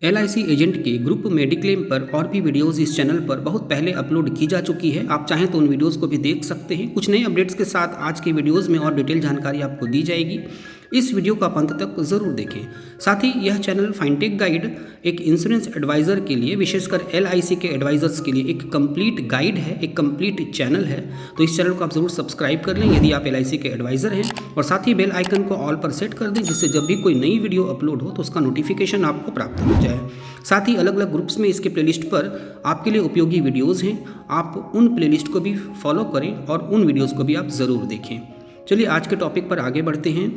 LIC agent के group mediclaim पर और भी वीडियोस इस चैनल पर बहुत पहले अपलोड की जा चुकी है। आप चाहें तो उन वीडियोस को भी देख सकते हैं। कुछ नए अपडेट्स के साथ आज के वीडियोस में और डिटेल जानकारी आपको दी जाएगी। इस वीडियो को आप अंत तक ज़रूर देखें। साथ ही यह चैनल फाइनटेक गाइड एक इंश्योरेंस एडवाइज़र के लिए, विशेषकर LIC के एडवाइज़र्स के लिए एक कंप्लीट गाइड है, एक कंप्लीट चैनल है। तो इस चैनल को आप ज़रूर सब्सक्राइब कर लें यदि आप LIC के एडवाइज़र हैं, और साथ ही बेल आइकन को ऑल पर सेट कर दें, जिससे जब भी कोई नई वीडियो अपलोड हो तो उसका नोटिफिकेशन आपको प्राप्त हो जाए। साथ ही अलग अलग ग्रुप्स में इसके प्लेलिस्ट पर आपके लिए उपयोगी वीडियोज़ हैं। आप उन प्लेलिस्ट को भी फॉलो करें और उन वीडियोज़ को भी आप ज़रूर देखें। चलिए आज के टॉपिक पर आगे बढ़ते हैं।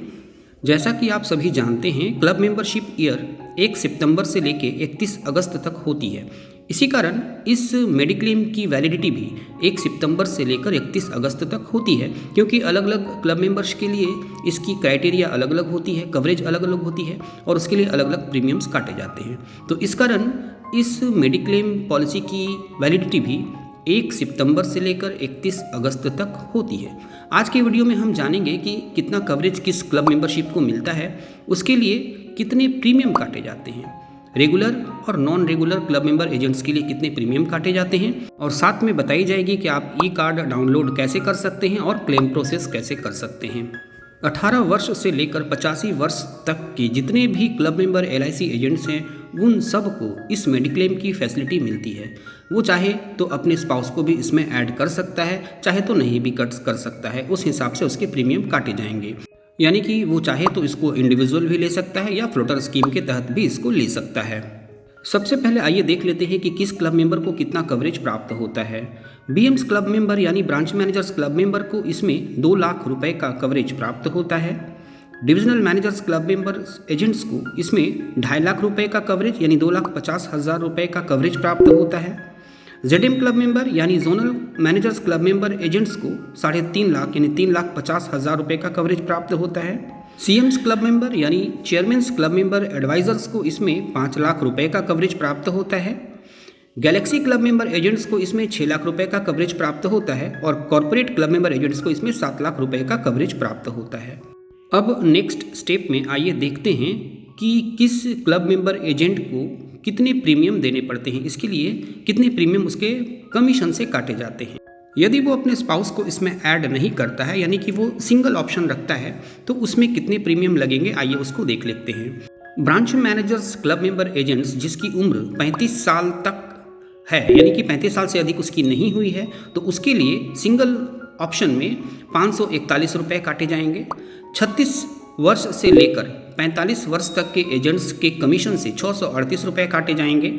जैसा कि आप सभी जानते हैं, क्लब मेंबरशिप ईयर 1 सितंबर से लेकर 31 अगस्त तक होती है। इसी कारण इस मेडिक्लेम की वैलिडिटी भी 1 सितंबर से लेकर 31 अगस्त तक होती है, क्योंकि अलग अलग क्लब मेंबर्स के लिए इसकी क्राइटेरिया अलग अलग होती है, कवरेज अलग अलग होती है और उसके लिए अलग अलग प्रीमियम्स काटे जाते हैं। तो इस कारण इस मेडिक्लेम पॉलिसी की वैलिडिटी भी 1 सितंबर से लेकर 31 अगस्त तक होती है। आज के वीडियो में हम जानेंगे कि कितना कवरेज किस क्लब मेंबरशिप को मिलता है, उसके लिए कितने प्रीमियम काटे जाते हैं, रेगुलर और non regular club member agents के लिए कितने प्रीमियम काटे जाते हैं, और साथ में बताई जाएगी कि आप ई कार्ड डाउनलोड कैसे कर सकते हैं और क्लेम प्रोसेस कैसे कर सकते हैं। 18 वर्ष से लेकर 85 वर्ष तक के जितने भी क्लब मेंबर LIC एजेंट्स हैं, उन सब को इस मेडिक्लेम की फैसिलिटी मिलती है। वो चाहे तो अपने स्पाउस को भी इसमें ऐड कर सकता है, चाहे तो नहीं भी कर सकता है। उस हिसाब से उसके प्रीमियम काटे जाएंगे। यानी कि वो चाहे तो इसको इंडिविजुअल भी ले सकता है या फ्लोटर स्कीम के तहत भी इसको ले सकता है। सबसे पहले आइए देख लेते हैं कि किस क्लब मेंबर को कितना कवरेज प्राप्त होता है। BMs क्लब मेंबर यानी ब्रांच मैनेजर्स क्लब मेंबर को इसमें 2 लाख रुपए का कवरेज प्राप्त होता है। Divisional managers club member agents को इसमें 2.5 लाख रुपए का कवरेज यानी 2,50,000 रुपए का कवरेज प्राप्त होता है। ZM क्लब मेंबर यानी zonal managers club member agents को 3.5 लाख यानी 3,50,000 रुपए का कवरेज प्राप्त होता है। CMs क्लब मेंबर यानी चेयरमैन्स क्लब मेंबर एडवाइजर्स को इसमें 5 लाख रुपए का कवरेज प्राप्त होता है। गैलेक्सी क्लब मेंबर एजेंट्स को इसमें 6 लाख रुपए का कवरेज प्राप्त होता है और कॉर्पोरेट क्लब मेंबर एजेंट्स को इसमें 7 लाख रुपए का कवरेज प्राप्त होता है। अब नेक्स्ट स्टेप में आइए देखते हैं कि किस क्लब मेंबर एजेंट को कितने प्रीमियम देने पड़ते हैं, इसके लिए कितने प्रीमियम उसके कमीशन से काटे जाते हैं। यदि वो अपने स्पाउस को इसमें ऐड नहीं करता है, यानी कि वो सिंगल ऑप्शन रखता है, तो उसमें कितने प्रीमियम लगेंगे आइए उसको देख लेते हैं। Branch managers club member agents जिसकी उम्र 35 साल तक है, यानी कि 35 साल से अधिक उसकी नहीं हुई है, तो उसके लिए सिंगल ऑप्शन में 541 रुपये काटे जाएंगे। 36 वर्ष से लेकर 45 वर्ष तक के एजेंट्स के कमीशन से 638 रुपये काटे जाएंगे।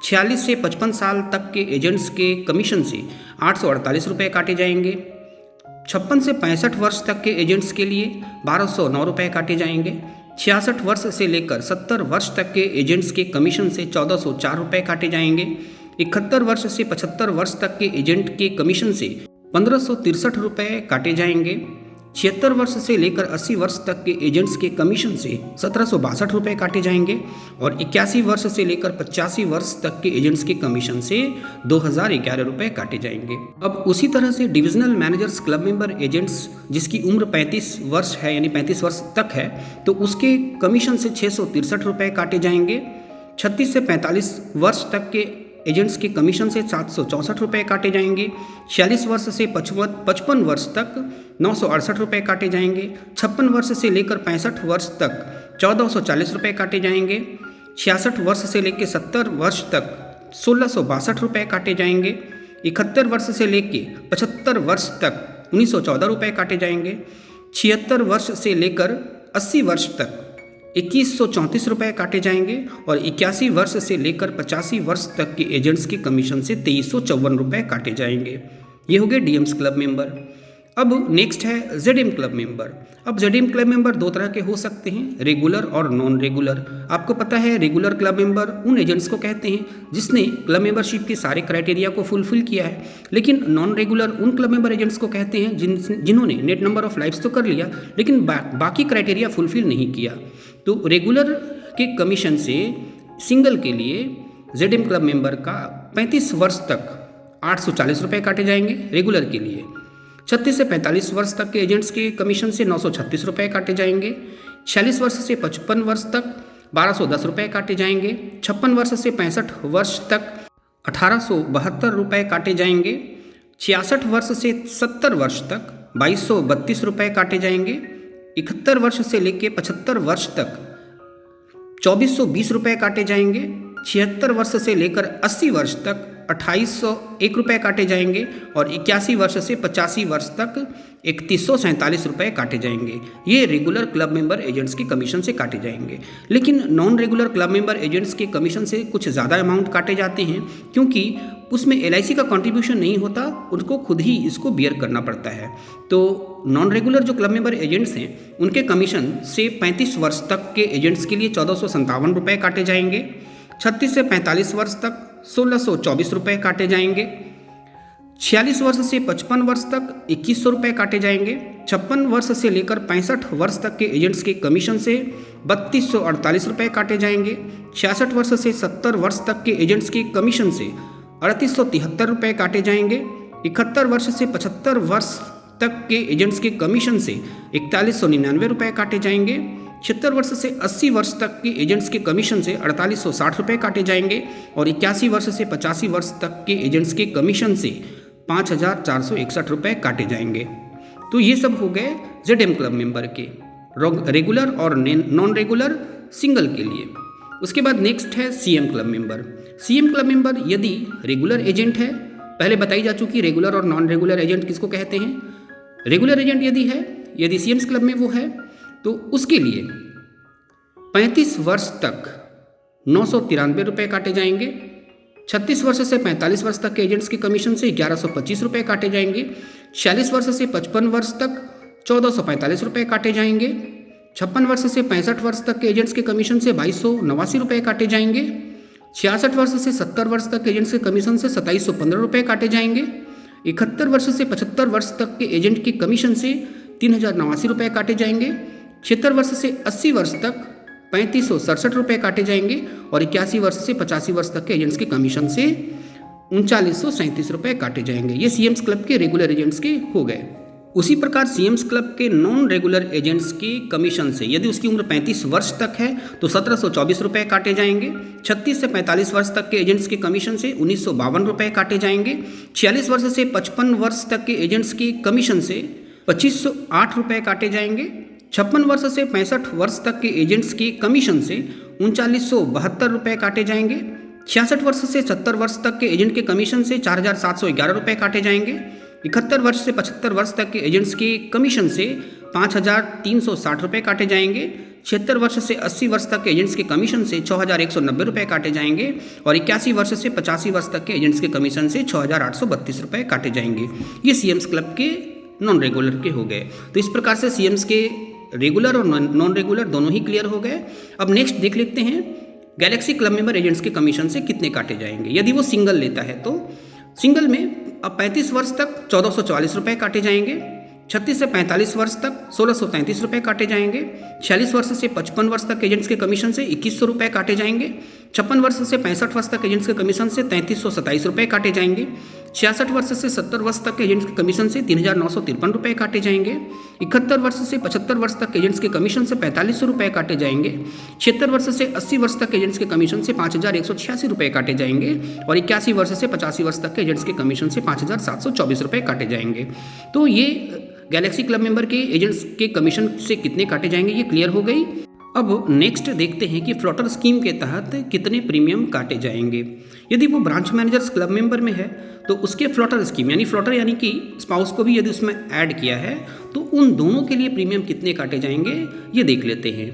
46 से 55 साल तक के एजेंट्स के कमीशन से 848 रुपये काटे जाएंगे। 56 से 65 वर्ष तक के एजेंट्स के लिए 1209 रुपये काटे जाएंगे। 66 वर्ष से लेकर 70 वर्ष तक के एजेंट्स के कमीशन से 1404 रुपये काटे जाएंगे। 71 वर्ष से 75 वर्ष तक के एजेंट के कमीशन से 1563 रुपये काटे जाएंगे। 76 वर्ष से लेकर 80 वर्ष तक के एजेंट्स के कमीशन से 1762 रुपये काटे जाएंगे और 81 वर्ष से लेकर 85 वर्ष तक के एजेंट्स के कमीशन से 2011 रुपये काटे जाएंगे। अब उसी तरह से divisional managers club member agents जिसकी उम्र 35 वर्ष है, यानी 35 वर्ष तक है, तो उसके कमीशन से 663 रुपये काटे जाएंगे। 36 से 45 वर्ष तक के एजेंट्स के कमीशन से 764 रुपये काटे जाएंगे। 46 वर्ष से 55 वर्ष तक 968 रुपये काटे जाएंगे। 56 वर्ष से लेकर 65 वर्ष तक 1440 रुपये काटे जाएंगे। 66 वर्ष से लेकर 70 वर्ष तक 1662 रुपये काटे जाएंगे। 71 वर्ष से लेकर 75 वर्ष तक 1914 रुपये काटे जाएंगे। 76 वर्ष से लेकर 80 वर्ष तक 2134 रुपये काटे जाएंगे और 81 वर्ष से लेकर 85 वर्ष तक के एजेंट्स के कमीशन से 2354 रुपये काटे जाएंगे। ये हो गए DMs क्लब मेंबर। अब नेक्स्ट है ZM क्लब मेंबर। अब ZM क्लब मेंबर 2 तरह के हो सकते हैं, रेगुलर और नॉन रेगुलर। आपको पता है रेगुलर क्लब मेंबर उन एजेंट्स को कहते हैं जिसने क्लब मेंबरशिप के सारे क्राइटेरिया को फुलफिल किया है, लेकिन नॉन रेगुलर उन क्लब मेंबर एजेंट्स को कहते हैं जिन्होंने नेट नंबर ऑफ लाइफ्स तो कर लिया लेकिन बाकी क्राइटेरिया फुलफिल नहीं किया। तो रेगुलर के कमीशन से सिंगल के लिए ZM क्लब मेंबर का 35 वर्ष तक 840 रुपये काटे जाएंगे रेगुलर के लिए। 36 से 45 वर्ष तक के एजेंट्स के कमीशन से 936 रुपये काटे जाएंगे। 46 वर्ष से 55 वर्ष तक 1210 रुपये काटे जाएंगे। 56 वर्ष से 65 वर्ष तक 1872 रुपये काटे जाएंगे। 66 वर्ष से 70 वर्ष तक 2232 रुपये काटे जाएंगे। 71 वर्ष से लेकर 75 वर्ष तक 2420 रुपये काटे जाएंगे। 76 वर्ष से लेकर 80 वर्ष तक 2801 रुपये काटे जाएंगे और 81 वर्ष से 85 वर्ष तक 3147 रुपये काटे जाएंगे। ये रेगुलर क्लब मेंबर एजेंट्स के कमीशन से काटे जाएंगे। लेकिन non regular club member agents के कमीशन से कुछ ज़्यादा अमाउंट काटे जाते हैं, क्योंकि उसमें LIC का कंट्रीब्यूशन नहीं होता, उनको खुद ही इसको बियर करना पड़ता है। तो नॉन रेगुलर जो क्लब मेंबर एजेंट्स हैं उनके कमीशन से 35 वर्ष तक के एजेंट्स के लिए 1457 रुपये काटे जाएंगे। 36 से 45 वर्ष तक 1624 रुपये काटे जाएंगे। 46 वर्ष से 55 वर्ष तक 2100 रुपये काटे जाएंगे। 56 वर्ष से लेकर 65 वर्ष तक के एजेंट्स के कमीशन से 3248 रुपये काटे जाएंगे। 66 वर्ष से 70 वर्ष तक के एजेंट्स के कमीशन से 3873 रुपये काटे जाएंगे। 71 वर्ष से 75 वर्ष तक के एजेंट्स के कमीशन से 4199 रुपये काटे जाएंगे। 76 वर्ष से 80 वर्ष तक के एजेंट्स के कमीशन से 4860 रुपये काटे जाएंगे और 81 वर्ष से 85 वर्ष तक के एजेंट्स के कमीशन से 5461 रुपये काटे जाएंगे। तो ये सब हो गए ZM क्लब मेंबर के रेगुलर और नॉन रेगुलर सिंगल के लिए। उसके बाद नेक्स्ट है CM club member. CM club member यदि रेगुलर एजेंट है, पहले बताई जा चुकी रेगुलर और नॉन रेगुलर एजेंट किसको कहते हैं। रेगुलर एजेंट यदि है, यदि CM क्लब में वो है, तो उसके लिए 35 वर्ष तक 993 रुपये काटे जाएंगे। 36 वर्ष से 45 वर्ष तक के एजेंट्स के कमीशन से 1125 रुपये काटे जाएंगे। 46 वर्ष से 55 वर्ष तक 1445 रुपये काटे जाएंगे। 56 वर्ष से 65 वर्ष तक के एजेंट्स के कमीशन से 2289 रुपये काटे जाएंगे। 66 वर्ष से 70 वर्ष तक के एजेंट्स के कमीशन से 2715 रुपये काटे जाएंगे। 71 वर्ष से 75 वर्ष तक के एजेंट के कमीशन से 3089 रुपये काटे जाएंगे। 76 वर्ष से 80 वर्ष तक 3567 रुपये काटे जाएंगे और 81 वर्ष से 85 वर्ष तक के एजेंट्स के कमीशन से 3937 रुपये काटे जाएंगे। ये CM क्लब के रेगुलर एजेंट्स के हो गए। उसी प्रकार CM क्लब के नॉन रेगुलर एजेंट्स के कमीशन से यदि उसकी उम्र 35 वर्ष तक है तो 1724 रुपये काटे जाएंगे। 36 से 45 वर्ष तक के एजेंट्स के कमीशन से 1952 रुपये काटे जाएंगे। 46 वर्ष से 55 वर्ष तक के एजेंट्स के कमीशन से 2508 रुपये काटे जाएंगे। 56 वर्ष से 65 वर्ष तक के एजेंट्स के कमीशन से 3972 रुपये काटे जाएंगे। 66 वर्ष से 70 वर्ष तक के एजेंट के कमीशन से 4711 रुपये काटे जाएंगे। 71 वर्ष से 75 वर्ष तक के एजेंट्स के कमीशन से 5360 रुपये काटे जाएंगे। 76 वर्ष से 80 वर्ष तक के एजेंट्स के कमीशन से 6190 रुपये काटे जाएंगे और 81 वर्ष से 85 वर्ष तक के एजेंट्स के कमीशन से 6832 रुपये काटे जाएंगे। ये CM क्लब के नॉन रेगुलर के हो गए। तो इस प्रकार से CMs के रेगुलर और नॉन रेगुलर दोनों ही क्लियर हो गए। अब नेक्स्ट देख लेते हैं गैलेक्सी क्लब मेंबर एजेंट्स के कमीशन से कितने काटे जाएंगे यदि वो सिंगल लेता है। तो सिंगल में अब 35 वर्ष तक 1444 रुपये काटे जाएंगे। 36 से 45 वर्ष तक 1633 रुपये काटे जाएंगे। 46 वर्ष से 55 वर्ष तक एजेंट्स के कमीशन से 2100 रुपये काटे जाएंगे। 56 वर्ष से 65 वर्ष तक एजेंट्स के कमीशन से 3327 रुपये काटे जाएंगे। 66 वर्ष से 70 वर्ष तक के एजेंट्स के कमीशन से 3953 रुपये काटे जाएंगे। 71 वर्ष से 75 वर्ष तक के एजेंट्स के कमीशन से 4500 रुपये काटे जाएंगे। 76 वर्ष से 80 वर्ष तक के एजेंट्स के कमीशन से 5186 रुपये काटे जाएंगे और 81 वर्ष से 85 वर्ष तक के एजेंट्स के कमीशन से 5724 रुपये काटे जाएंगे। तो ये गैलेक्सी क्लब मेंबर के एजेंट्स के कमीशन से कितने काटे जाएंगे ये क्लियर हो गई। अब नेक्स्ट देखते हैं कि फ्लोटर स्कीम के तहत कितने प्रीमियम काटे जाएंगे। यदि वो ब्रांच मैनेजर्स क्लब मेंबर में है तो उसके फ्लोटर स्कीम यानी फ्लोटर यानी कि स्पाउस को भी यदि उसमें ऐड किया है तो उन दोनों के लिए प्रीमियम कितने काटे जाएंगे ये देख लेते हैं।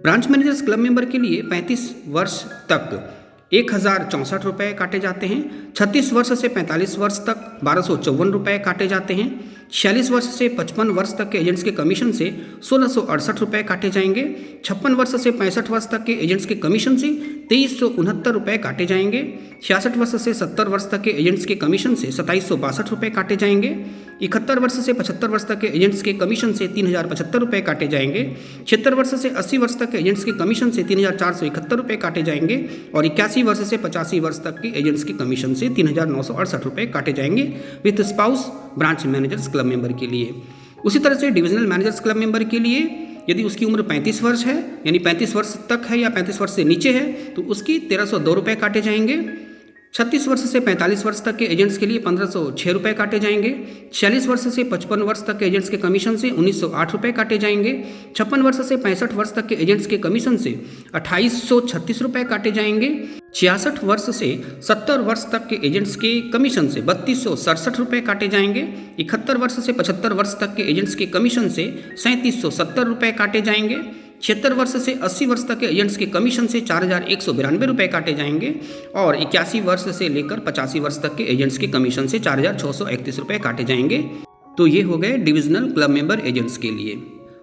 ब्रांच मैनेजर्स क्लब मेंबर के लिए 35 वर्ष तक 1064 रुपये काटे जाते हैं। 36 वर्ष से 45 वर्ष तक 1254 रुपये काटे जाते हैं। 46 वर्ष से 55 वर्ष तक के एजेंट्स के कमीशन से 1668 रुपये काटे जाएंगे। 56 वर्ष से 65 वर्ष तक के एजेंट्स के कमीशन से 2369 रुपये काटे जाएंगे। 66 वर्ष से 70 वर्ष तक के एजेंट्स के कमीशन से 2762 रुपये काटे जाएंगे। 71 वर्ष से 75 वर्ष तक के एजेंट्स के कमीशन से 3075 रुपये काटे जाएंगे। 76 वर्ष से 80 वर्ष तक के एजेंट्स के कमीशन से 3471 रुपये काटे जाएंगे और 81 वर्ष से 85 वर्ष तक के एजेंट्स के कमीशन से 3968 रुपये काटे जाएंगे with spouse branch managers club member के लिए। उसी तरह से डिविजनल मैनेजर्स क्लब मेंबर के लिए यदि उसकी उम्र 35 वर्ष है, यानी 35 वर्ष तक है या 35 वर्ष से नीचे है, तो उसकी 1302 रुपये काटे जाएंगे। 36 वर्ष से 45 वर्ष तक के एजेंट्स के लिए 1506 रुपये काटे जाएंगे। 46 वर्ष से 55 वर्ष तक के एजेंट्स के कमीशन से 1908 रुपये काटे जाएंगे। 56 वर्ष से 65 वर्ष तक के एजेंट्स के कमीशन से 2836 रुपये काटे जाएंगे। 66 वर्ष से 70 वर्ष तक के एजेंट्स के कमीशन से 3267 रुपये काटे जाएंगे। 71 वर्ष से 75 वर्ष तक के एजेंट्स के कमीशन से 3770 रुपये काटे जाएंगे। 76 वर्ष से 80 वर्ष तक के एजेंट्स के कमीशन से 4192 रुपये काटे जाएंगे और 81 वर्ष से लेकर 85 वर्ष तक के एजेंट्स के कमीशन से 4631 रुपये काटे जाएंगे। तो ये हो गए डिविजनल क्लब मेंबर एजेंट्स के लिए।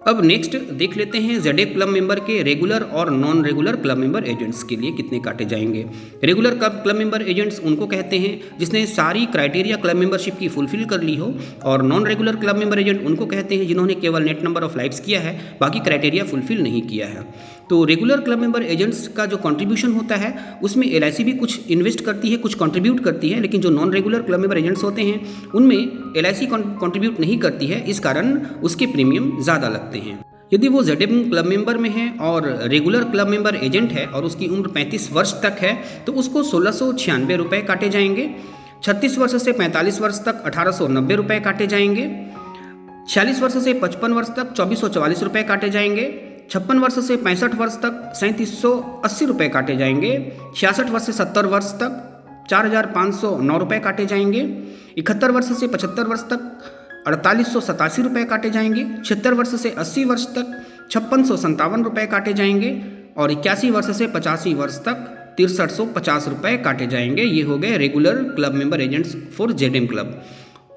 अब नेक्स्ट देख लेते हैं ZF क्लब मेंबर के रेगुलर और non regular club member agents के लिए कितने काटे जाएंगे। रेगुलर क्लब मेंबर एजेंट्स उनको कहते हैं जिसने सारी क्राइटेरिया क्लब मेंबरशिप की फुलफिल कर ली हो, और non regular club member agent उनको कहते हैं जिन्होंने केवल नेट नंबर ऑफ लाइव्स किया है, बाकी क्राइटेरिया फुलफिल नहीं किया है। तो रेगुलर क्लब मेंबर एजेंट्स का जो कंट्रीब्यूशन होता है उसमें LIC भी कुछ इन्वेस्ट करती है, कुछ कंट्रीब्यूट करती है, लेकिन जो non regular club member agents होते हैं उनमें LIC कंट्रीब्यूट नहीं करती है, इस कारण उसके प्रीमियम ज़्यादा लगते हैं। यदि वो ZF क्लब मेंबर में है और रेगुलर क्लब मेंबर एजेंट है और उसकी उम्र 35 वर्ष तक है तो उसको 1696 रुपये काटे जाएंगे। 36 वर्ष से 45 वर्ष तक 1890 रुपये काटे जाएंगे। 46 वर्ष से 55 वर्ष तक 2444 रुपये काटे जाएंगे। 56 वर्ष से 65 वर्ष तक 3780 रुपये काटे जाएंगे। 66 वर्ष से 70 वर्ष तक 4509 रुपये काटे जाएंगे। 71 वर्ष से 75 वर्ष तक 4887 रुपये काटे जाएंगे। 76 वर्ष से 80 वर्ष तक 5657 रुपये काटे जाएंगे और 81 वर्ष से 85 वर्ष तक 6350 रुपये काटे जाएंगे। ये हो गए regular club member agents for ZM club.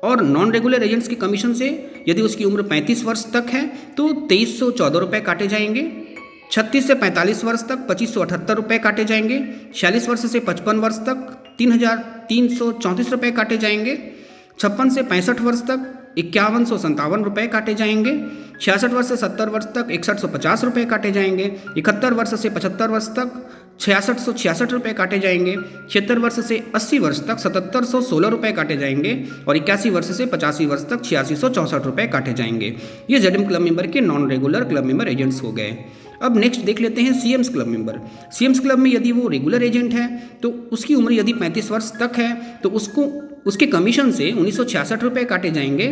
और नॉन रेगुलर एजेंट्स के कमीशन से यदि उसकी उम्र 35 वर्ष तक है तो 2314 रुपये काटे जाएंगे। 36 से 45 वर्ष तक 2578 रुपये काटे जाएंगे। 46 वर्ष से 55 वर्ष तक 3334 रुपये काटे जाएंगे। 56 से 65 वर्ष तक 5157 रुपये काटे जाएंगे। 66 वर्ष से 70 वर्ष तक 6150 रुपये काटे जाएंगे। 71 वर्ष से 75 वर्ष तक 6666 रुपये काटे जाएंगे। 76 वर्ष से 80 वर्ष तक 7716 रुपये काटे जाएंगे और 81 वर्ष से 85 वर्ष तक 8664 रुपये काटे जाएंगे। ये ZM क्लब मेंबर के non regular club member agents हो गए। अब नेक्स्ट देख लेते हैं CMs club member. CMs club में यदि वो रेगुलर एजेंट है तो उसकी उम्र यदि 35 वर्ष तक है तो उसके कमीशन से 1966 रुपये काटे जाएंगे।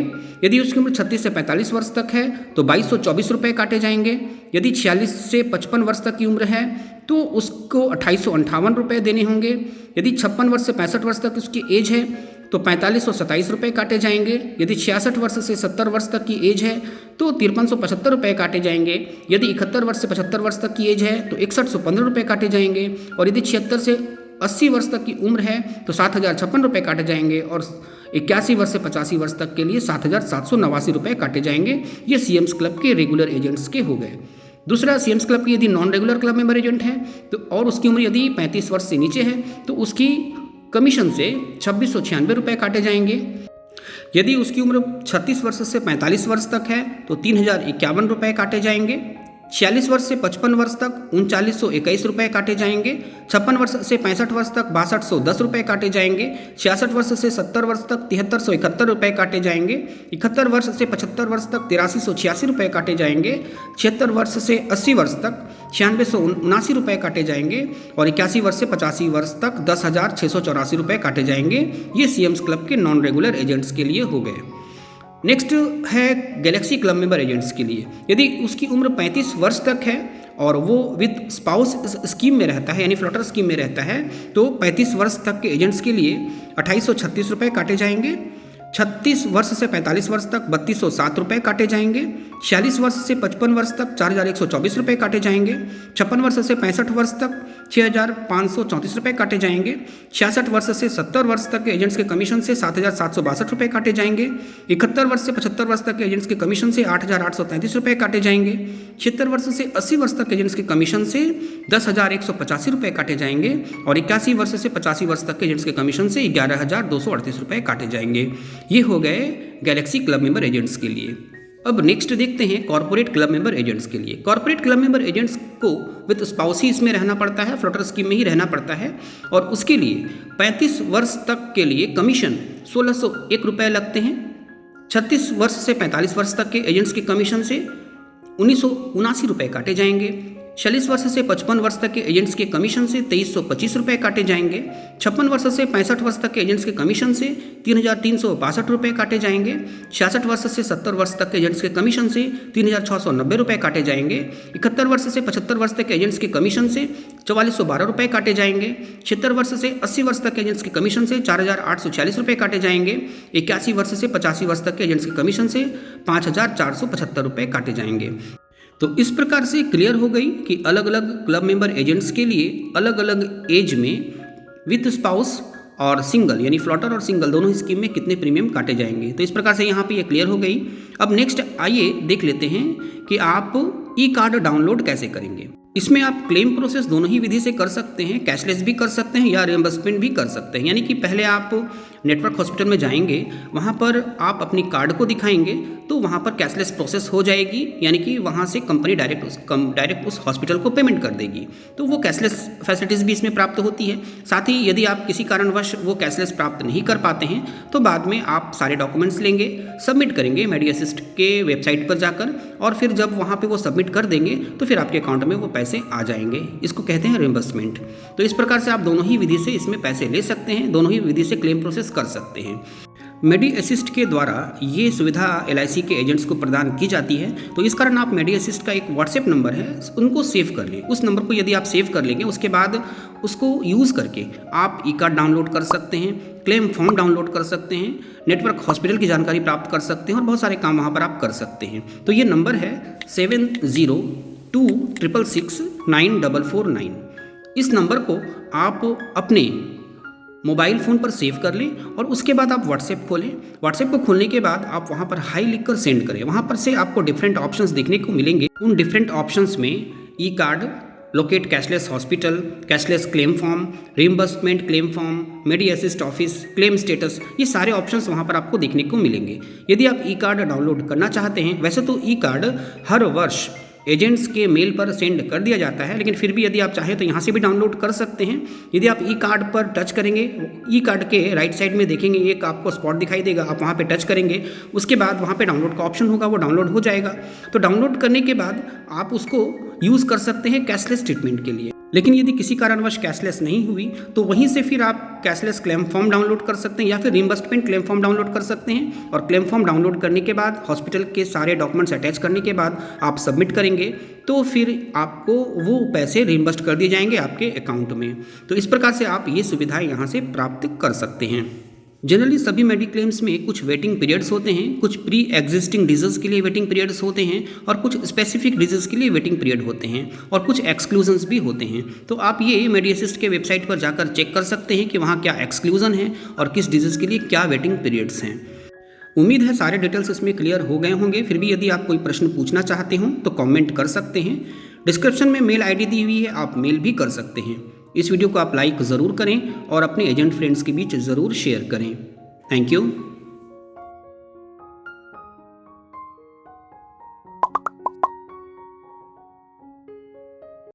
यदि उसकी उम्र 36 से 45 वर्ष तक है तो 2224 रुपये काटे जाएंगे। यदि 46 से 55 वर्ष तक की उम्र है तो उसको 2858 रुपये देने होंगे। यदि 56 वर्ष से 65 वर्ष तक उसकी एज है तो 4527 रुपये काटे जाएंगे। यदि 66 वर्ष से 70 वर्ष तक की एज है तो 5375 रुपये काटे जाएंगे। यदि 71 वर्ष से 75 वर्ष तक की एज है तो 6115 रुपये काटे जाएंगे और यदि 76 से 80 वर्ष तक की उम्र है तो 7056 रुपये काटे जाएंगे और 81 वर्ष से 85 वर्ष तक के लिए 7789 रुपये काटे जाएंगे। ये CMs क्लब के रेगुलर एजेंट्स के हो गए। दूसरा CMs क्लब की यदि non regular club member agent है तो और उसकी उम्र यदि 35 वर्ष से नीचे है तो उसकी कमीशन से 2696 रुपये काटे जाएंगे। यदि उसकी उम्र 36 वर्ष से 45 वर्ष तक है तो 3051 रुपये काटे जाएंगे। 46 वर्ष से 55 वर्ष तक 3921 रुपये काटे जाएंगे। 56 वर्ष से 65 वर्ष तक 6210 रुपये काटे जाएंगे। 66 वर्ष से 70 वर्ष तक 7371 रुपये काटे जाएंगे। 71 वर्ष से 75 वर्ष तक 8386 रुपये काटे जाएंगे। 76 वर्ष से 80 वर्ष तक 9679 रुपये काटे जाएंगे और 81 वर्ष से 85 वर्ष तक 10,684 रुपये काटे जाएंगे। ये CMs क्लब के नॉन रेगुलर एजेंट्स के लिए हो गए। नेक्स्ट है गैलेक्सी क्लब मेंबर एजेंट्स के लिए। यदि उसकी उम्र 35 वर्ष तक है और वो विद स्पाउस स्कीम में रहता है यानी फ्लोटर स्कीम में रहता है तो 35 वर्ष तक के एजेंट्स के लिए 2836 रुपये काटे जाएंगे। 36 वर्ष से 45 वर्ष तक 3207 रुपये काटे जाएंगे। 46 वर्ष से 55 वर्ष तक 4124 रुपये काटे जाएंगे। 56 वर्ष से 65 वर्ष तक 6534 रुपये काटे जाएंगे। 66 वर्ष से 70 वर्ष तक के एजेंट्स के कमीशन से 7762 रुपये काटे जाएंगे। 71 वर्ष से 75 वर्ष तक के एजेंट्स के कमीशन से 8833 रुपये काटे जाएंगे। 76 वर्ष से 80 वर्ष तक के एजेंट्स के कमीशन से 10,185 रुपये काटे जाएंगे और 81 वर्ष से 85 वर्ष तक के एजेंट्स के कमीशन से 11,238 रुपये काटे जाएंगे। ये हो गए गैलेक्सी क्लब मेंबर एजेंट्स के लिए। अब नेक्स्ट देखते हैं कॉर्पोरेट क्लब मेंबर एजेंट्स के लिए। कॉर्पोरेट क्लब मेंबर एजेंट्स को विद स्पाउस ही इसमें रहना पड़ता है, फ्लोटर स्कीम में ही रहना पड़ता है और उसके लिए 35 वर्ष तक के लिए कमीशन 1601 रुपये लगते हैं। 36 वर्ष से 45 वर्ष तक के एजेंट्स के कमीशन से ₹1979 काटे जाएंगे। 40 वर्ष से 55 वर्ष तक के एजेंट्स के कमीशन से ₹2325 काटे जाएंगे। 56 वर्ष से 65 वर्ष तक के एजेंट्स के कमीशन से ₹3362 काटे जाएंगे। 66 वर्ष से 70 वर्ष तक के एजेंट्स के कमीशन से ₹3690 काटे जाएंगे। 71 वर्ष से 75 वर्ष तक के एजेंट्स के कमीशन से ₹4412 काटे जाएंगे। 76 वर्ष से 80 वर्ष तक के एजेंट्स के कमीशन से ₹4846 काटे जाएंगे। 81 वर्ष से 85 वर्ष तक के एजेंट्स के कमीशन से ₹5475 काटे जाएंगे। तो इस प्रकार से क्लियर हो गई कि अलग अलग क्लब मेंबर एजेंट्स के लिए अलग अलग एज में विथ स्पाउस और सिंगल यानी फ्लॉटर और सिंगल दोनों स्कीम में कितने प्रीमियम काटे जाएंगे। तो इस प्रकार से यहाँ पे ये क्लियर हो गई। अब नेक्स्ट आइए देख लेते हैं कि आप ई कार्ड डाउनलोड कैसे करेंगे। इसमें आप क्लेम प्रोसेस दोनों ही विधि से कर सकते हैं, कैशलेस भी कर सकते हैं या रिएम्बर्समेंट भी कर सकते हैं। यानी कि पहले आप नेटवर्क हॉस्पिटल में जाएंगे, वहाँ पर आप अपनी कार्ड को दिखाएंगे तो वहाँ पर कैशलेस प्रोसेस हो जाएगी, यानी कि वहाँ से कंपनी डायरेक्ट उस हॉस्पिटल को पेमेंट कर देगी। तो वो कैशलेस फैसिलिटीज़ भी इसमें प्राप्त होती है। साथ ही यदि आप किसी कारणवश वो कैशलेस प्राप्त नहीं कर पाते हैं तो बाद में आप सारे डॉक्यूमेंट्स लेंगे, सबमिट करेंगे मेडी असिस्ट के वेबसाइट पर जाकर, और फिर जब वहाँ पर वो सबमिट कर देंगे तो फिर आपके अकाउंट में वो पैसे आ जाएंगे। इसको कहते हैं रिएम्बर्समेंट। तो इस प्रकार से आप दोनों ही विधि से इसमें पैसे ले सकते हैं, दोनों ही विधि से क्लेम प्रोसेस कर सकते हैं। मेडी असिस्ट के द्वारा ये सुविधा LIC के एजेंट्स को प्रदान की जाती है। तो इस कारण आप मेडी असिस्ट का एक व्हाट्सएप नंबर है, उनको सेव कर लें। उस नंबर को यदि आप सेव कर लेंगे, उसके बाद उसको यूज़ करके आप ई कार्ड डाउनलोड कर सकते हैं, क्लेम फॉर्म डाउनलोड कर सकते हैं, नेटवर्क हॉस्पिटल की जानकारी प्राप्त कर सकते हैं और बहुत सारे काम वहाँ पर आप कर सकते हैं। तो ये नंबर है 7026669449। इस नंबर को आप अपने मोबाइल फ़ोन पर सेव कर लें और उसके बाद आप व्हाट्सएप खोलें। व्हाट्सएप को खोलने के बाद आप वहाँ पर हाई लिखकर सेंड करें। वहाँ पर से आपको डिफरेंट ऑप्शंस देखने को मिलेंगे। उन डिफरेंट ऑप्शंस में E card, locate cashless hospital, cashless claim form, reimbursement claim form, medi assist office, claim status, ये सारे ऑप्शंस वहाँ पर आपको देखने को मिलेंगे। यदि आप ई कार्ड डाउनलोड करना चाहते हैं, वैसे तो ई कार्ड हर वर्ष एजेंट्स के मेल पर सेंड कर दिया जाता है, लेकिन फिर भी यदि आप चाहें तो यहाँ से भी डाउनलोड कर सकते हैं। यदि आप ई कार्ड पर टच करेंगे, ई कार्ड के राइट साइड में देखेंगे एक आपको स्पॉट दिखाई देगा, आप वहाँ पे टच करेंगे, उसके बाद वहाँ पे डाउनलोड का ऑप्शन होगा, वो डाउनलोड हो जाएगा। तो डाउनलोड करने के बाद आप उसको यूज़ कर सकते हैं कैशलेस ट्रीटमेंट के लिए। लेकिन यदि किसी कारणवश कैशलेस नहीं हुई तो वहीं से फिर आप कैशलेस क्लेम फॉर्म डाउनलोड कर सकते हैं या फिर रिएम्बर्समेंट क्लेम फॉर्म डाउनलोड कर सकते हैं। और क्लेम फॉर्म डाउनलोड करने के बाद हॉस्पिटल के सारे डॉक्यूमेंट्स अटैच करने के बाद आप सबमिट करेंगे तो फिर आपको वो पैसे रिएम्बर्स कर दिए जाएंगे आपके अकाउंट में। तो इस प्रकार से आप ये सुविधा यहाँ से प्राप्त कर सकते हैं। जनरली सभी मेडिक्लेम्स में कुछ वेटिंग पीरियड्स होते हैं, कुछ प्री एग्जिस्टिंग डिजीज़ के लिए वेटिंग पीरियड्स होते हैं और कुछ स्पेसिफिक डिजीज़ के लिए वेटिंग पीरियड होते हैं और कुछ एक्सक्लूजन्स भी होते हैं। तो आप ये मेडी असिस्ट के वेबसाइट पर जाकर चेक कर सकते हैं कि वहाँ क्या एक्सक्लूजन है और किस डिजीज़ के लिए क्या वेटिंग पीरियड्स हैं। उम्मीद है सारे डिटेल्स इसमें क्लियर हो गए होंगे। फिर भी यदि आप कोई प्रश्न पूछना चाहते हो तो कमेंट कर सकते हैं। डिस्क्रिप्शन में मेल ID दी हुई है, आप मेल भी कर सकते हैं। इस वीडियो को आप लाइक ज़रूर करें और अपने एजेंट फ्रेंड्स के बीच ज़रूर शेयर करें। Thank you.